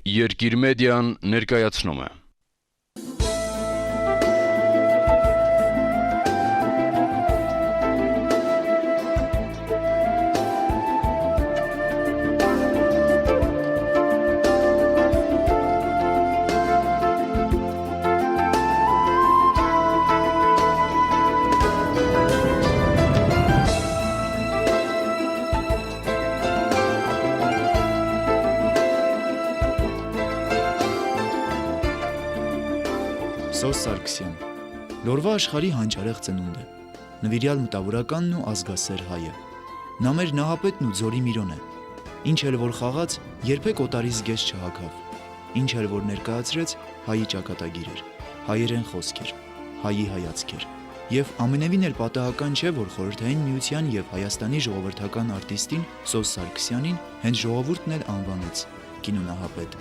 Երկիր մեդիան ներկայացնում է։ Սոս Սարգսյան, լորվա աշխարհի հանճարեղ ծնունդ է, նվիրյալ մտավորականն ու ազգասեր հայը։ Նա մեր նահապետն ու ձորի Միրոն է, ինչ էլ որ խաղաց, երբեք օտարի զգեստը չհագավ, ինչ էլ որ ներկայացրեց, հայի ճակատագիր էր, հայերեն խոսք էր, հայի հայացք էր, եւ ամենևին էլ պատահական չէ, որ Խորհրդային Միության եւ Հայաստանի ժողովրդական արտիստին Սոս Սարգսյանին հենց ժողովուրդն էլ անվանեց կինոնահապետ։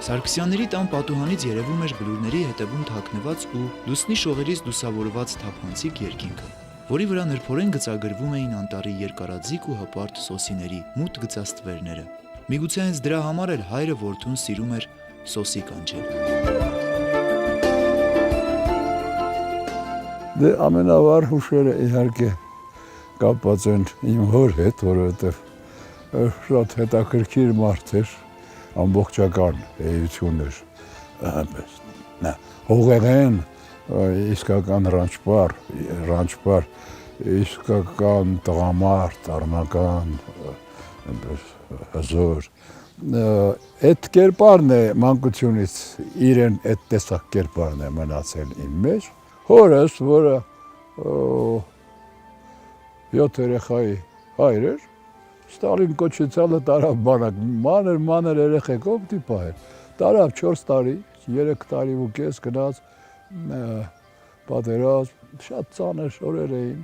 Սարգսյանների տան պատուհանից երևում էր բլուրների հետևում թաքնված ու լուսնի շողերից լուսավորված թափանցիկ երկինքը, որի վրա նրբորեն գծագրվում էին անտառի երկարաձիգ ու հպարտ սոսիների մութ գծաստվերները։ Միգուցե հենց դրա համար էլ հայրը որդուն սիրում էր սոսի կանչել։ Դե ամենավառ հուշերը իհարկե կապված են իմ հոր հետ, որովհետև շատ հետաքրքիր մարդ էր, ամբողջական էություն էր, հողեղեն, իսկական ռանչպար, իսկական տղամարդ, առնական, հզոր։ Այդ կերպարն է մանկությունից իրեն այդ տեսակ կերպարն է մնացել իմ մեջ։ Հորս, որը 7 երեխայի հայր էր, Ստալին կոչեցյալը տարավ բանակ, մանր երեխեքով դիպահել, տարավ 4 տարի, 3 տարի ու կես գնաց պատերազմ, շատ ծանր օրեր էին,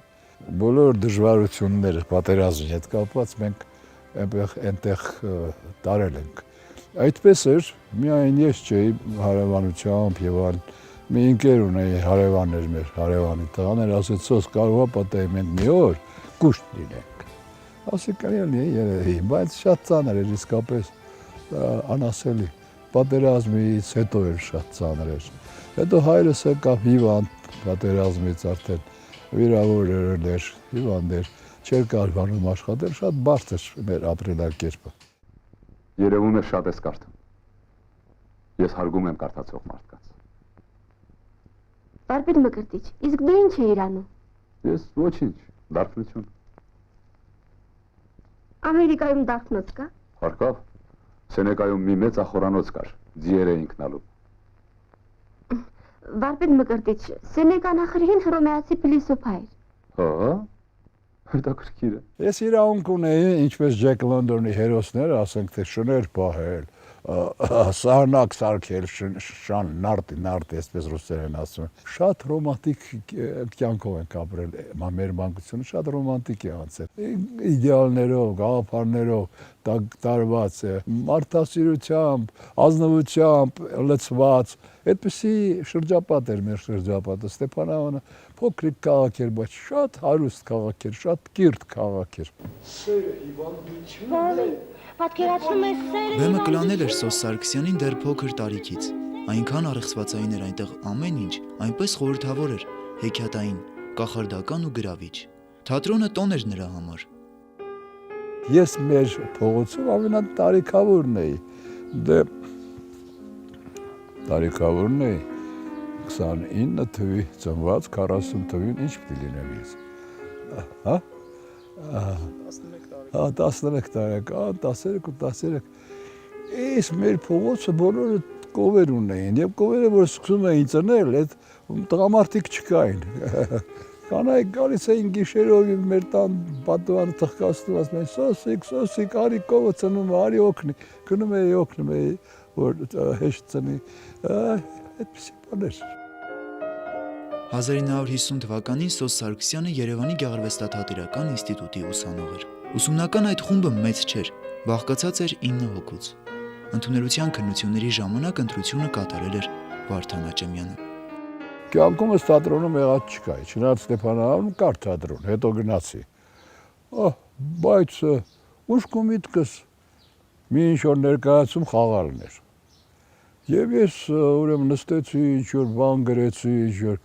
բոլոր դժվարությունները պատերազմի հետ կապված մենք այնտեղ տարել ենք։ Այդպես էր, միայն ես չէի հարևանությամբ եւ այլ, մի ընկեր ունեի հարևաններ մեր, հարևանի տղաներ, ասեց սոս կարող է պատահի մենք մի օր կուշտ լինենք։ Ասի կարելի է երևի, բայց շատ ծանր էր իսկապես անասելի, պատերազմից հետո էր շատ ծանր էր։ Հետո հայրս եկավ հիվանդ պատերազմից արդեն վիրավոր էր, հիվանդ էր, չէր կարողանում աշխատել, շատ բարդ էր մեր ապրելակերպը։ Երևում է շատ ես կարդում։ Ես հարգում եմ կարդացող մարդկանց։ Վարպետ Մկրտիչ, իսկ դու ինչ էիր անում։ Ես ոչինչ, դարբնություն։ Ամերիկայում դարբնոց կա։ Հարկավ, Սենեկայում մի մեծ ախորանոց կար, ձիեր էինք նալու։ Վարպետ Մկրտիչ, Սենեկան ախրհին հռոմեացի փիլիսոփա էր։ Հա, հետաքրքիր է։ Ես իրավունք ունեի, ինչպես Ջեք Լոնդոնի հերոսները, ասենք թե շներ պահել, սահնակ սարքել, շան, նարդի, այսպես ռուսերեն ասում են։ Շատ ռոմանտիկ կյանքով ենք ապրել, մեր մանկությունը շատ ռոմանտիկ է անցել։ Իդեալներով, գաղափարներով տարված է, մարդասիրությամբ, ազնվությամբ լցված, այդպիսի շրջապատ էր մեր շրջապատը, Ստեփանավանը փոքրիկ քաղաք էր, բայց շատ հարուստ քաղաք էր, շատ կիրթ քաղաք էր։ Սերը հիվանդությունն է։ Պատկերացնում ես սերը։ Բեմը կլանել էր Սոս Սարգսյանին դեռ փոքր տարիքից։ Այնքան առեղծվածային էր այնտեղ ամեն ինչ, այնպես խորհրդավոր էր, հեքիաթային, կախարդական ու գրավիչ։ Թատրոնը տոն էր նրա համար։ Ես մեր փողոցում ամենատարիքավորն էի, դե տարիքավորն էի, 29 թվի ծնված, 40 թվին ինչ պիտի լինեմ ես, հա? 11 տարեկան, 13, ես մեր փողոցը բոլորը կովեր ունեին, և կովերը, որ սկսում էին ծնել, այդ տղամարդիկ չկային, կանայք գալիս էին գիշերով մեր տան պատուհանը թխկացնում, ասում էին սոսիկ, արի կովը ծնում, արի օգնի, գնում էի, օգնում էի, որ հեշտ ծնի, այդպիսի բաներ։ 1950 թվականին Սոս Սարգսյանը Երևանի գեղարվեստաթատերական ինստիտուտի ուսանող էր։ Ուսումնական այդ խումբը մեծ չէր, բաղկացած էր 9 հոգուց։ Ընդունելության քննությունների ժամանակ ընտրությունը կատարել էր Վարդան Աճեմյանը։ կյանքումս թատրոնում եղած չկա, չնայած Ստեփանավարում կար թատրոն, հետո գնացի։ Բայց ուշք ու միտքս մի ինչ-որ ներկայացում խաղալն էր։ Եվ ես ուրեմն նստեցի, ինչ-որ բան գրեցի, ինչ-որ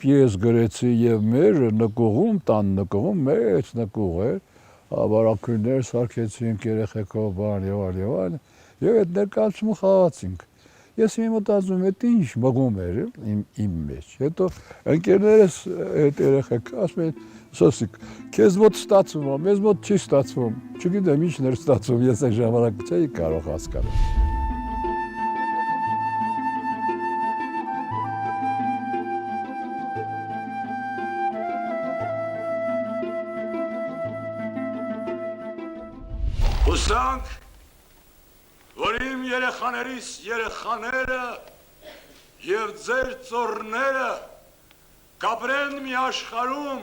պիես գրեցի եւ մեր նկուղում, տան նկուղում մեծ նկուղ էր, բարակույրներ սարքեցինք երեխեքով, բան եւ այլ, եւ այդ ներկայացումը խաղացինք։ Ես մի մտածում եմ, դա ինչ մղում էր իմ մեջ։ Հետո ընկերներս այդ երեխեք ասում են, «Սոսիկ, քեզ մոտ ստացվում է, մեզ մոտ չի ստացվում»։ Չգիտեմ ինչն էր ստացվում, ես այդ ժամանակ չէի կարող հասկանալ։ Հուսանք, որ իմ երեխաներիս երեխաները և ձեր ծորները կապրեն մի աշխարհում,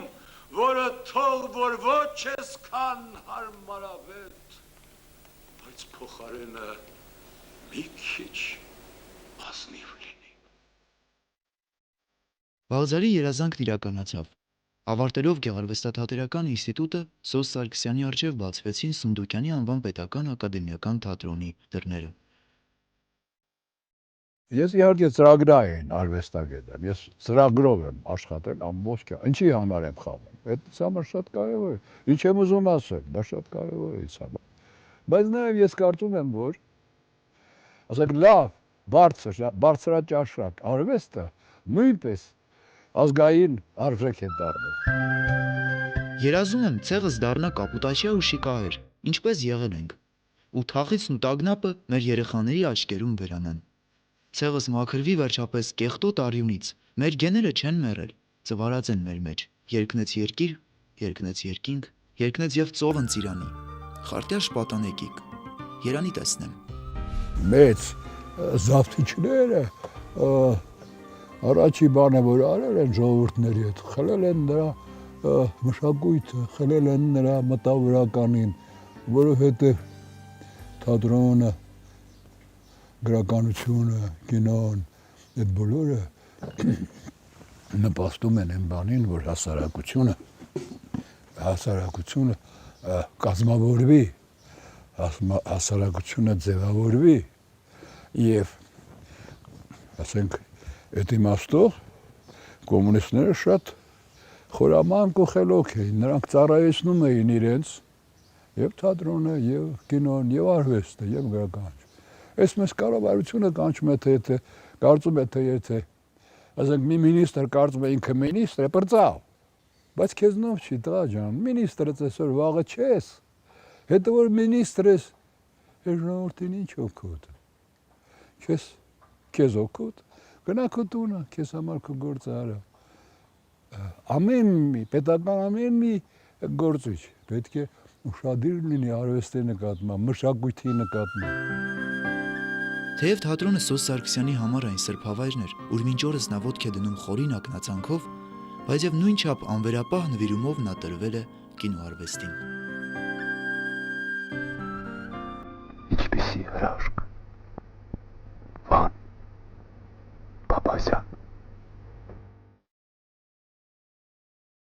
որը թող որ ոչ այսքան հարմարավետ, բայց փոխարենը մի քիչ ազնիվ լինի։ Վաղձարի երազանքն իրականացավ։ Ավարտելով Գեղարվեստաթատերական ինստիտուտը, Սոս Սարգսյանի առջև բացվեցին Սունդուկյանի անվան պետական ակադեմիական թատրոնի դռները։ Ես իհարկե ծրագրային արվեստագետ եմ, ես ծրագրով եմ աշխատել ամբողջ կյանք։ Ինչի համար եմ խաղում։ Այդ համար շատ կարևոր է։ Ինչ եմ ուզում ասել, դա շատ կարևոր է ինձ համար։ Բայց նաև ես կարծում եմ, որ ասենք լավ, բարձրաճաշակ արվեստը նույնպես ազգային արժեք է դառնում։ Երազում եմ ցեղս դառնա կապուտացիա ու շիկահեր, ինչպես եղել ենք, ու թախիցն ու տագնապը մեր երեխաների աչքերում վերանան։ Ցեղս մաքրվի վերջապես կեղտոտ արյունից, մեր գեները չեն մեռել, ծվարած են մեր մեջ, երկնեց երկիր, երկնեց երկինք, երկնեց եւ ծովն ծիրանի, խարտյաշ պատանեկիկ, երանի տեսնեմ։ Մեծ զավթիչները առաջի բանը, որ արել են ժողովուրդների հետ, խլել են նրա մշակույթը, խլել են նրա մտավորականին, որովհետև թատրոնը, գրականությունը, կինոն, այդ բոլորը նպաստում են այն բանին, որ հասարակությունը կազմավորվի, հասարակությունը ձևավորվի եւ ասենք այդ իմաստով կոմունիստները շատ խորամանկ ու խելոք էին, նրանք ծառայեցնում էին իրենց եւ թատրոնը, եւ կինոն, եւ արվեստը, եւ գրականությունը։ Այս մեզ կառավարությունը կանչում է թե կարծում է թե ասենք մի մինիստր կարծում է ինքը մինիստր է, բրծավ, բայց քեզնով չի, տղա ջան, մինիստրը այսօր վաղը չես, հետո որ մինիստր ես, ժողովրդին ինչ օգուտ, քեզ օգուտ, գնա քո տունը, քեզ համար քո գործը արա։ Ամեն մի պետական ամեն մի գործիչ պետք է ուշադիր լինի արվեստի նկատմամբ, մշակույթի նկատմամբ։ Թեև թատրոնը Սոս Սարգսյանի համար այն սրբավայրն էր, ուր մինչ օրս նա ոտք է դնում խորին ակնածանքով, բայց եւ նույնչափ անվերապահ նվիրումով նա տրվել է կինոարվեստին։ Ինչպիսի հրաշք։ Վան Փափազյան։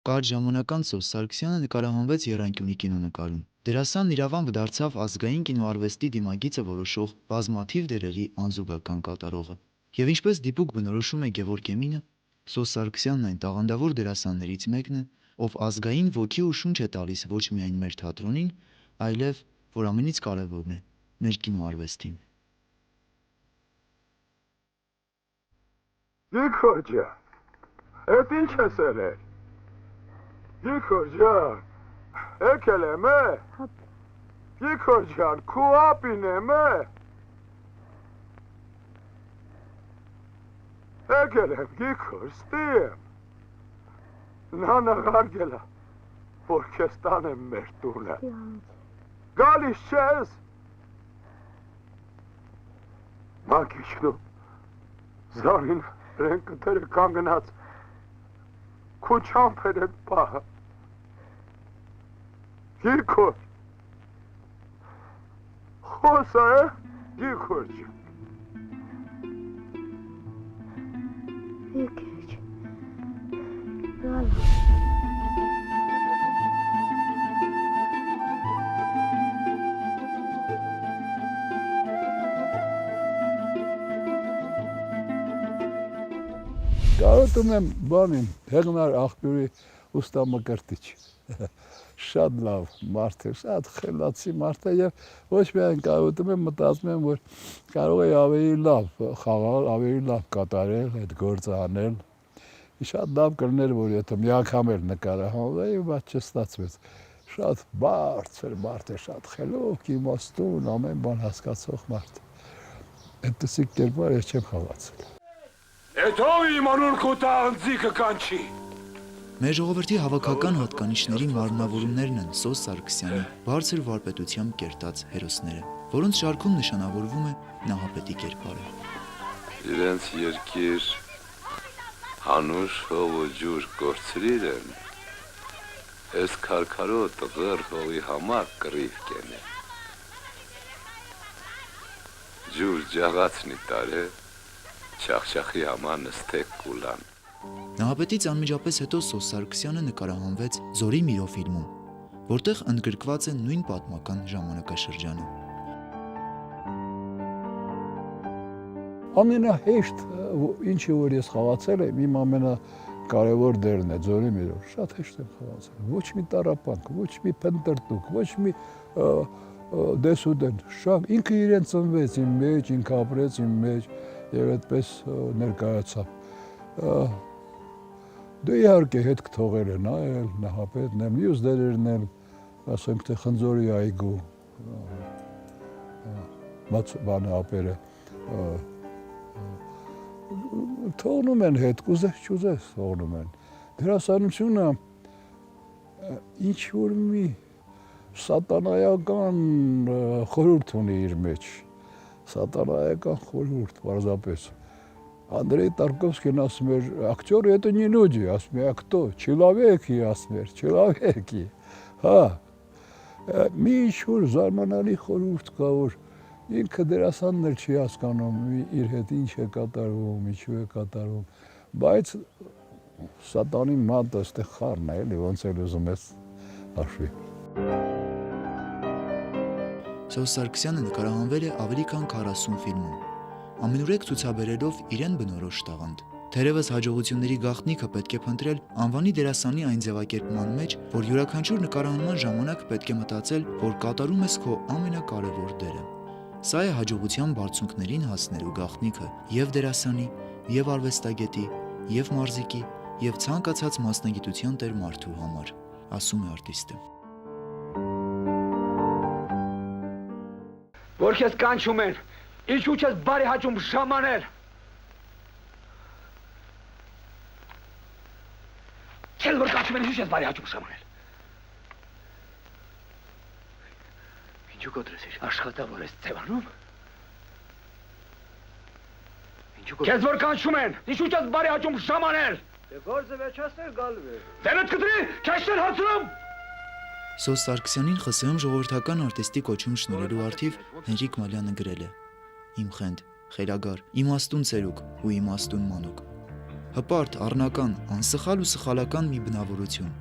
Կարճ ժամանական Սոս Սարգսյանը նկարահանվեց Եռանկյունի կինոնկարում։ Դերասանն իրավամբ դարձավ ազգային կինոարվեստի դիմագիծը որոշող բազմաթիվ դերերի անզուգական կատարողը։ Եվ ինչպես դիպուկ բնորոշում է Գևորգ Էմինը, Սոս Սարգսյանն այն տաղանդավոր դերասաններից մեկն է, ով ազգային ոգի ու շունչ է տալիս ոչ միայն մեր թատրոնին, այլև, որ ամենից կարևորն է, մեր կինոարվեստին։ Գիգոր ջան, այդ ինչ ես ելել։ Գիգոր ջան, եկել եմ է։ Գիգոր ջան, քու ապին եմ է։ Եկել եմ Գիգոր, ստի եմ։ Նա նղարգել է, որ քեզ տանեմ մեր տունը։ Գալիս չես։ Մակիչնում, զարին ռենկտերը կանգնած, քու չամփեր էդ պահը։ Գիգոր, խոսա է, Գիգոր ջան։ Եկեջ։ Կարոտում եմ բանին, Հեղնար աղբյուրի ուստա Մկրտիչ։ Շատ լավ մարդ է, շատ խելացի մարդ է եւ ոչ միայն կարոտում եմ, մտածում եմ, որ կարող է ավելի լավ խաղալ, ավելի լավ կատարել, այդ գործը անել։ Շատ լավ կլիներ, որ եթե մի անգամ էլ նկարահանվեի, բայց չստացվեց։ Շատ բարձր մարդ է, շատ խելոք, իմաստուն, ամեն բան հասկացող մարդ։ Այդպիսի կերպար ես չեմ խաղացել։ Էթո իմանուն քո տանձիկը կանչի։ Մեր ժողովրդի հավաքական հատկանիշների մարմնավորումներն են Սոս Սարգսյանի բարձր վարպետությամբ կերտած հերոսները, որոնց շարքում նշանավորվում է Նահապետի կերպարը։ Իրենց երկիր հանուշ հող ու ջուր կորցրիր են, ես քարքարոտ տղեր հողի համար կռիվ կեն է։ Ջուր ջաղացնի տարե, չախչախի համար նստեք կուլան։ Նահապետից անմիջապես հետո Սոս Սարգսյանը նկարահանվեց Զորի Միրո ֆիլմում, որտեղ ընդգրկված է նույն պատմական ժամանակաշրջանը։ Ամենահեշտ ինչը որ ես խաղացել եմ, իմ ամենակարևոր դերն է Զորի Միրո։ Շատ հեշտ եմ խաղացել։ Ոչ մի տառապանք, ոչ մի փնտրտուք, ոչ մի դեսուդեն։ Շատ ինքը իրեն ծնվեց իմ մեջ, ինքը ապրեց իմ մեջ եւ այդպես ներկայացավ։ Դե իհարկե հետ կթողել են այլ Նահապետն եմ, մյուս դերերն էլ, ասենք թե Խնձորի այգու, բանը ապերը, թողնում են հետ, կուզես չուզես թողնում են։ Դերասանությունը ինչ-որ մի սատանայական խորհուրդ ունի իր մեջ, սատանայական խորհուրդ, պարզապես։ Андрей Тарковский ասում էր, ակտյորы это не люди, ասում է, а кто? Человеки, ասում էր, человеки, հա, մի ինչ-որ զարմանալի խորհուրդ կա, որ ինքը դերասանն էլ չի հասկանում իր հետ ինչ է կատարվում, ինչու է կատարվում, բայց սատանի մատը ստեղ խառն է, էլի, ոնց էլ ուզում ես հաշվի։ Սոս Սարգսյանը նկարահանվել է ավելի քան 40 ֆիլմում, ամենուրեք ցուցաբերելով իրեն բնորոշ տաղանդ։ Թերևս հաջողությունների գաղտնիքը պետք է փնտրել անվանի դերասանի այն ձևակերպման մեջ, որ յուրաքանչյուր նկարահանման ժամանակ պետք է մտածել, որ կատարում ես քո ամենակարևոր դերը։ Սա է հաջողության բարձունքներին հասնելու գաղտնիքը եւ դերասանի, եւ արվեստագետի, եւ մարզիկի, եւ ցանկացած մասնագիտության տեր մարդու համար, ասում է արտիստը։ Որ քեզ կանչում են, ինչու չես բարի հաճում ժամանել։ Քեզ որ կանչում են, ինչու չես բարի հաճում ժամանել։ Ինչու կոտրես ես աշխատավոր ես ձևանում։ Քեզ որ կանչում են, ինչու չես բարի հաճում ժամանել։ Դե գործը վերջացնել գալու է։ Դերդ կտրի, քեզ չեն հարցնում։ Սոս Սարգսյանին ԽՍՀՄ ժողովրդական արտիստի կոչում շնորհելու արդիվ Հենրիկ Մալյանը գրել է. Իմ խենդ, խելագար, իմաստուն ծերուկ ու իմաստուն մանուկ։ Հպարտ, առնական, անսխալ ու սխալական մի բնավորություն։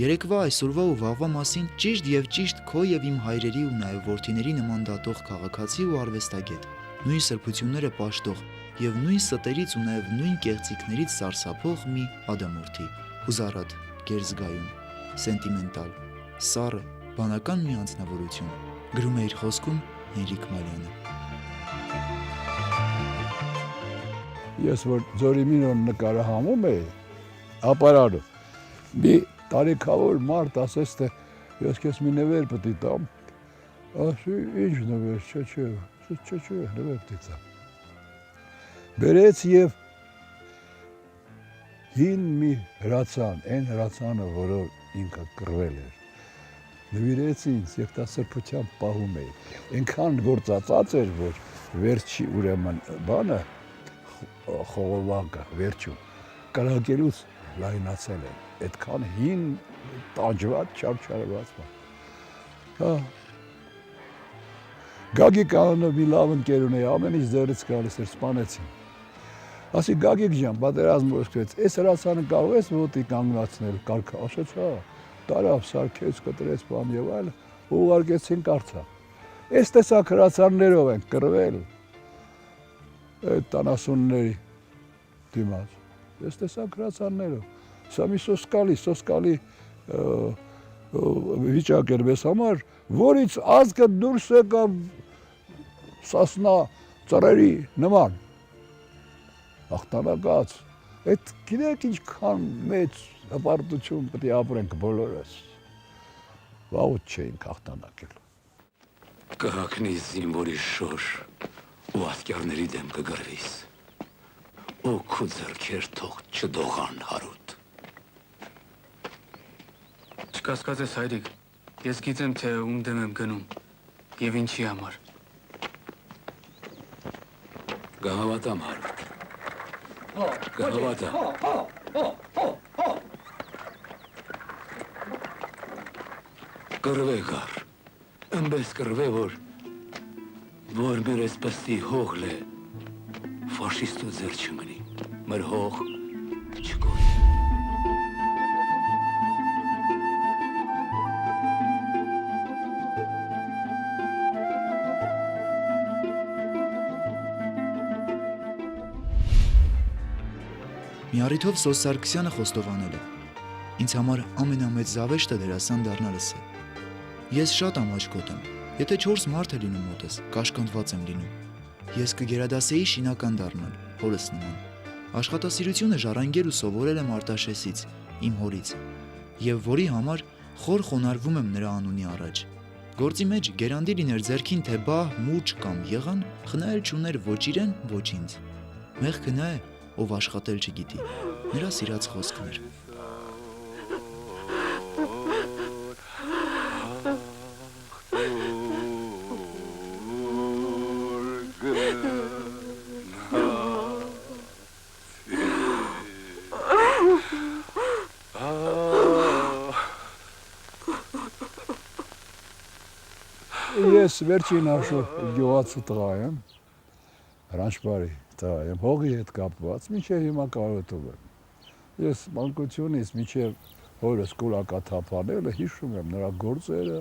Երեկվա, այսօրվա ու վաղվա մասին ճիշտ եւ ճիշտ քո եւ իմ հայրերի ու նաեւ որդիների նման դատող քաղաքացի ու արվեստագետ։ Նույն սրբությունները պաշտող եւ նույն ստերից ու նաեւ նույն կեղծիքներից սարսափող մի ադամորդի։ Հուզառատ, գերզգայուն, սենտիմենտալ, սառը, բանական մի անձնավորություն։ Գրում է իր խոսքում Հենրիկ Մալյանը։ Ես որ Զորի Միրոն նկարահանում էի, ապարանը, մի տարիքավոր մարդ ասեց, թե ես քեզ մի նվեր պետք է տամ, ասի ինչ նվեր, չէ, նվեր պետք է տամ։ Բերեց եւ հին մի հրացան, այն հրացանը, որով ինքը կռվել էր, նվիրեց ինձ եւ դա սրբությամբ պահում էի։ Այնքան գործածած էր, որ վերջի ուրեմն բանը խողովակը վերջում կրակելուց լայնացել է, այդքան հին տանջված, չարչարված բան։ Հա։ Գագիկ անունով մի լավ ընկեր ունեի, ամեն ինչ ձեռից գալիս էր, սպանեցին։ Ասի Գագիկ ջան, պատերազմը սկսվեց, այս հրացանը կարող ես ոտի կանգնացնել, կարգա, ասեց, հա, տարավ, սարքեց, կտրեց բան եւ այլ, ուղարկեցին կարծա։ Այս տեսակ հրացաններով են կռվել այդ տանասունների դիմաց։ Ես տեսա գրացանները։ Սա մի սոսկալի վիճակ էր մեզ համար, որից ազգը դուրս եկավ սասնա ծռերի նման։ Հաղթանակած։ Այդ գիտեք ինչքան մեծ հպարտություն պետք է ապրենք բոլորս։ Վաղուց չէինք հաղթանակել։ Կհակնի զինվորի շոր ու ասկերների դեմ կգրվիս։ Ու քու ձեռքեր թող չդողան հարուտ։ Չկասկածես հայրիկ, ես գիտեմ, թե ում դեմ եմ գնում և ինչի համար։ Կհավատամ հարուտ։ Կհավատամ։ Կրվե գար, ընպես կրվե, որ մեր էսպստի հողլ է, ֆաշիստու ձեր չմնի, մեր հող չկորի։ Մի առիթով Սոս Սարգսյանը խոստովանել է. ինձ համար ամենամեծ զավեշտը դերասան դառնալս է։ Ես շատ ամաչկոտ եմ, եթե 4 մարդ է լինում մոտս, կաշկանդված եմ լինում։ Ես կգերադասեի շինական դառնալ, հորս նման։ Աշխատասիրությունը ժառանգել ու սովորել եմ Արտաշեսից, իմ հորից, եւ որի համար խոր խոնարհվում եմ նրա անունի առաջ։ Գործի մեջ գերանդի լիներ ձերքին թե բահ, մուճ կամ եղան, խնայել չուներ ոչ իրեն, ոչ ինձ։ Մեղքը նա է, ով աշխատել չգիտի, նրա սիրած խոսքն էր։ Ես վերջին հաշվով գյուղացու տղա եմ, հրանջբարի տղա եմ, հողի հետ կապված, մինչև հիմա կարոտում եմ։ Ես մանկությունից մինչև հորս կուլակաթափանելը հիշում եմ նրա գործերը,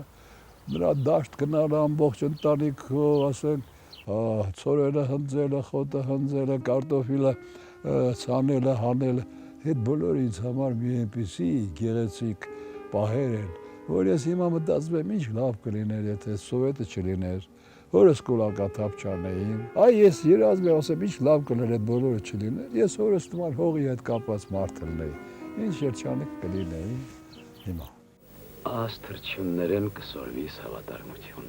նրա դաշտ գնալը ամբողջ ընտանիքով, ասենք, ցորենը հնձելը, խոտը հնձելը, կարտոֆիլը ցանելը, հանելը, այդ բոլորը ինձ համար մի այնպիսի գեղեցիկ պահեր են, որ ես հիմա մտածում եմ ինչ լավ կլիներ, եթե սովետը չլիներ, հորս կուլակաթափ չանեին, ես երազում եմ ասեմ ինչ լավ կլիներ այդ բոլորը չլիներ, ես հորս նման հողի հետ կապված մարդ լինեի, ինչ երջանիկ կլինեի հիմա։ Աստրություններեն կսորվիս հավատարմություն։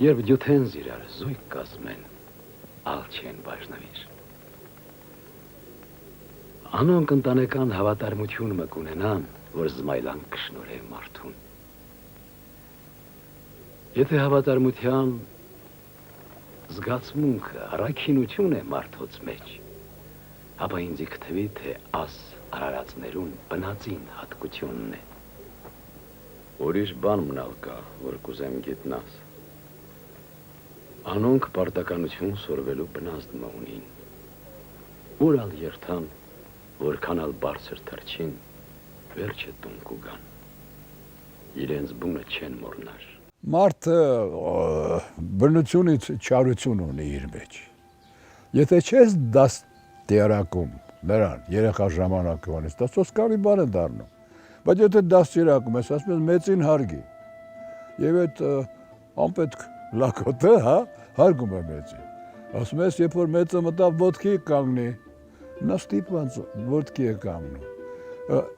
Երբ յութեն զիրար զույգ կազմեն, ալ չեն բաժնվիր։ Անոնք ընտանեկան հավատարմություն մը կունենան, որ զմայլան կշնորհե մարդուն։ Եթե հավատարմության զգացմունքը, առաքինություն է մարդոց մեջ, ապա ինձ կթվի, թե աս արարածներուն բնածին հատկությունն է։ Ուրիշ բան մնալ կա, որ կուզեմ գիտնաս։ Անոնք պարտականություն սորվելու բնազդմը ունին։ Ուր ալ երթան, որքան ալ բարձր թրջին, վերջը տուն կուգան։ Իրենց բունը չեն մորնար։ Մարդը բնությունից չարություն ունի իր մեջ։ Եթե չես դաստիարակում նրան երեխա ժամանակվանից, դա սոսկալի բան է դառնում։ Բայց եթե դաստիարակում ես, ասում ես մեծին հարգի։ Եվ այդ անպետք լակոտը, հարգում է մեծին։ Ասում ես, երբ որ մեծը մտավ ոտքի կանգնի, նա ստիպված ոտքի է կանգնում։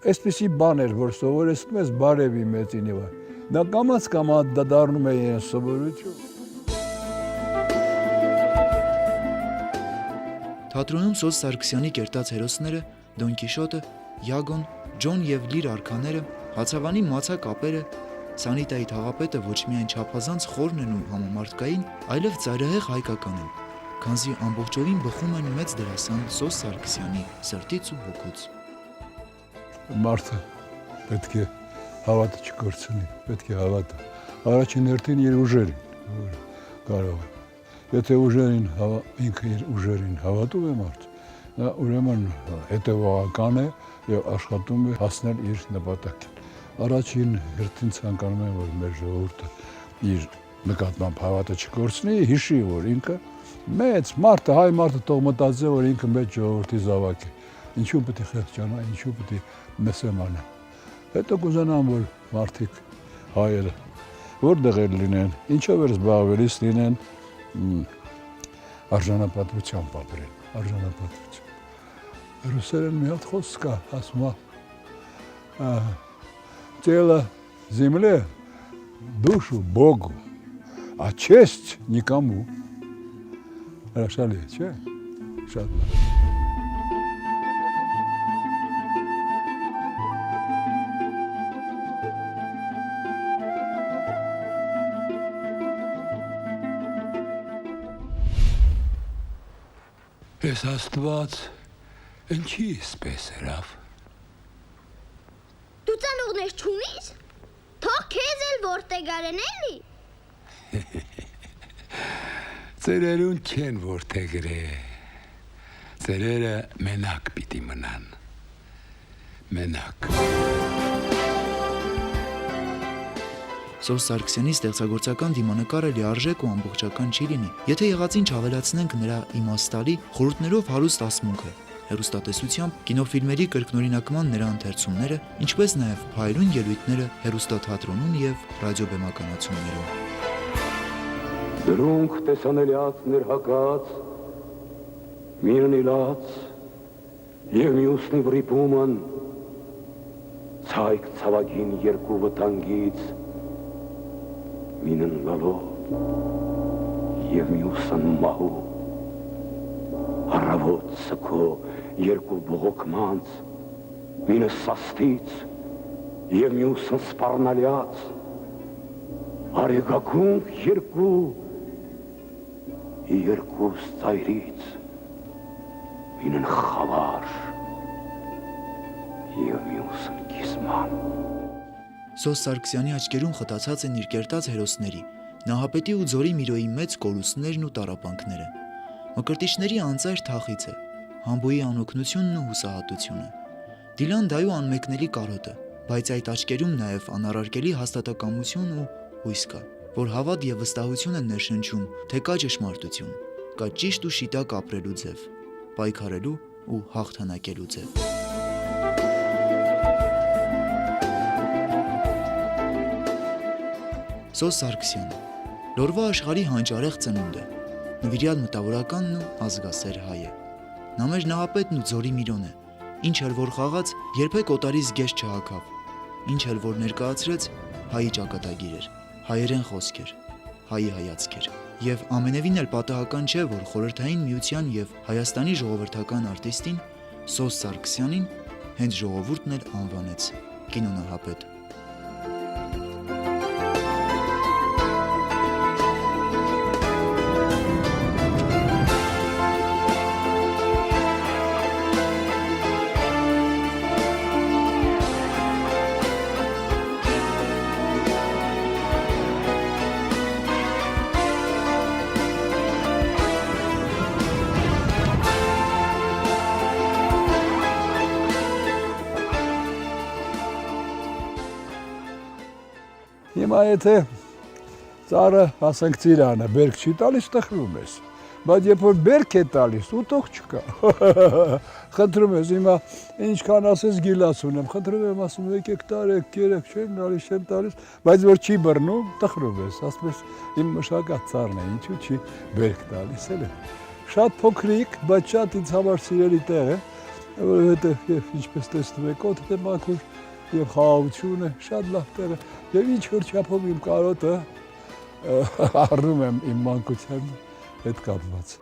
Այսպիսի բան էր, որ սովորեցնում ես բարևի մեծին եւ դա կամաց դա դառնում է իրեն սովորություն։ Թատրոնում Սոս Սարգսյանի կերտած հերոսները Դոն Կիշոտը, Յագոն, Ջոն եւ Լիր արքաները, Հացավանի մացա կապերը, Սանիտայի թաղապետը ոչ միայն չափազանց խորն են ու համամարտկային, այլև ծայրահեղ հայկական են, քանզի ամբողջովին բխում են մեծ դերասան Սոս Սարգսյանի սրտից ու հոգուց։ Մարդը պետք է հավատը չկորցնի, պետք է հավատը։ Առաջին հերթին իր ուժերին, կարող է։ Եթե ուժերին, ինքը իր ուժերին հավատում է մարդ, նա ուրեմն հետևողական է եւ աշխատում է հասնել իր նպատակին։ Առաջին հերթին ցանկանում եմ, որ մեր ժողովուրդը իր նկատմամբ հավատը չկորցնի, հիշի, որ ինքը մեծ մարդը, հայ մարդը թող մտածի, որ ինքը մեծ ժողովրդի զավակ է։ Ինչու պետք է խեղճանա, ինչու պետք է մսեմանա։ Հետո կուզենամ, որ մարդիկ հայերը որտեղ էլ լինեն, ինչով էր զբաղվելիս լինեն արժանապատվությամբ ապրեն, արժանապատվությամբ։ Ռուսերեն մի հատ խոսք կա, ասում է «Тело земле, душу Богу, а честь никому». Հրաշալի է, չէ՞։ Շատ լավ։ Ես Աստված, ինչի իսպես երավ։ Դու ծանողներ չունիս։ Թող քեզ էլ որտեղ արեն էլի։ Ծերերուն չեն որտեղ գրե։ Ծերերը մենակ պիտի մնան։ Մենակ։ Սոս Սարգսյանի ստեղծագործական դիմանկարը լիարժեք ու ամբողջական չի լինի, եթե եղածին չավելացնենք նրա իմաստալի, խորհուրդներով հարուստ ասմունքը, հեռուստատեսությամբ, կինոֆիլմերի կրկնօրինակման նրա ընթերցումները, ինչպես նաև փայլուն ելույթները հեռուստաթատրոնում եւ ռադիոբեմականացումներում։ Դրունք տեսանելյաց ներհակած, միրնիլաց եւ մյուսնի վրիպուման, ցայք ցավագին երկու վտանգից, մինն լալով եւ մյուսն մահու, առավոտ սքո երկու բողոքմանց, մինը սաստից եւ մյուսն սպառնալյաց, արեգակունք երկուս ծայրից, մինն խավար եւ մյուսն կիսման։ Սոս Սարգսյանի աչքերում խտացած են իր կերտած հերոսների, Նահապետի ու Ձորի Միրոյի մեծ կորուստներն ու տառապանքները, Մկրտիչների անծայր թախիցը, Համբոյի անօգնությունն ու հուսահատությունը, Դիլան Դայու անմեկնելի կարոտը, բայց այդ աչքերում նաև անառարկելի հաստատակամություն ու հույս կա, որ հավատ եւ վստահություն են ներշնչում, թե կա ճշմարտություն, կա ճիշտ ու շիտակ ապրելու ձև, պայքարելու ու հաղթանակելու ձև։ Սոս Սարգսյանը, Լորվա աշխարհի հանճարեղ ծնունդը, նվիրյալ մտավորականն ու ազգասեր հայը։ Նա մեր Նահապետն ու Ձորի Միրոնը, ինչ էլ որ խաղաց, երբեք օտարի զգեշ չհագավ, ինչ էլ որ ներկայացրեց, հայի ճակատագիր էր, հայերեն խոսք էր, հայի հայացք էր։ Եվ ամենևին էլ պատահական չէ, որ Խորհրդային Միության եւ Հայաստանի ժողովրդական արտիստին Սոս Սարգսյանին հենց ժողովուրդն էլ անվանեց կինոնահապետ։ Հիմա եթե ծառը, ասենք ծիրանը, բերք չի տալիս, տխրում ես, բայց երբ որ բերք է տալիս, ուտող չկա, խնդրում ես, հիմա ինչքան ասես գիլաս ունեմ, խնդրում եմ, ասում եկեք տարեք, կերեք, չեմ նալիս, չեմ տալիս, բայց որ չի բռնում, տխրում ես, ասում ես, իմ մշակած ծառն է, ինչու չի բերք տալիս, էլ է, շատ փոքրիկ, բայց շատ ինձ համար սիրելի տեղ է, որովհետև ինչպես տեսնում եք, օդը մաքուր եւ խաղաղությունը շատ լավ տեղ է եւ ինչ որ չափով իմ կարոտը առնում եմ իմ մանկության հետ կապված։